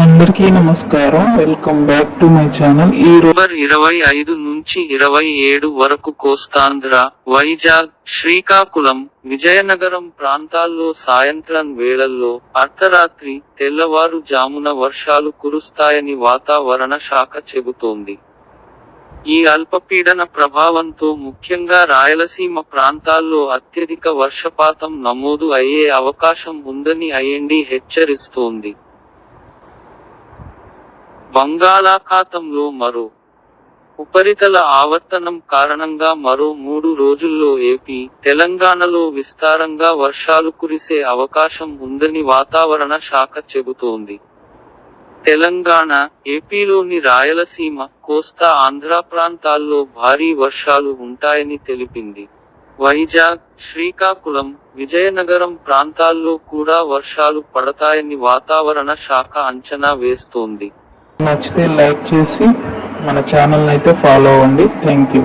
అందరికీ నమస్కారం. Welcome back to my channel. ఈ నవంబర్ 25 నుంచి 27 వరకు కోస్తాంధ్ర, వైజాగ్, శ్రీకాకుళం, విజయనగరం ప్రాంతాల్లో సాయంత్రం వేళల్లో, అర్ధరాత్రి, తెల్లవారుజామున వర్షాలు కురుస్తాయని వాతావరణ శాఖ చెబుతోంది. ఈ అల్పపీడన ప్రభావంతో ముఖ్యంగా రాయలసీమ ప్రాంతాల్లో అత్యధిక వర్షపాతం నమోదు అయ్యే అవకాశం ఉందని ఐఎండీ హెచ్చరిస్తోంది. బంగాళాఖాతంలో మరో ఉపరితల ఆవర్తనం కారణంగా మరో 3 రోజుల్లో ఏపీ, తెలంగాణలో విస్తారంగా వర్షాలు కురిసే అవకాశం ఉందని వాతావరణ శాఖ చెబుతోంది. తెలంగాణ, ఏపీలోని రాయలసీమ, కోస్తా ఆంధ్ర ప్రాంతాల్లో భారీ వర్షాలు ఉంటాయని తెలిపింది. వైజాగ్, శ్రీకాకుళం, విజయనగరం ప్రాంతాల్లో కూడా వర్షాలు పడతాయని వాతావరణ శాఖ అంచనా వేస్తోంది. నచ్చితే లైక్ చేసి మన ఛానల్ అయితే ఫాలో అవ్వండి. Thank you.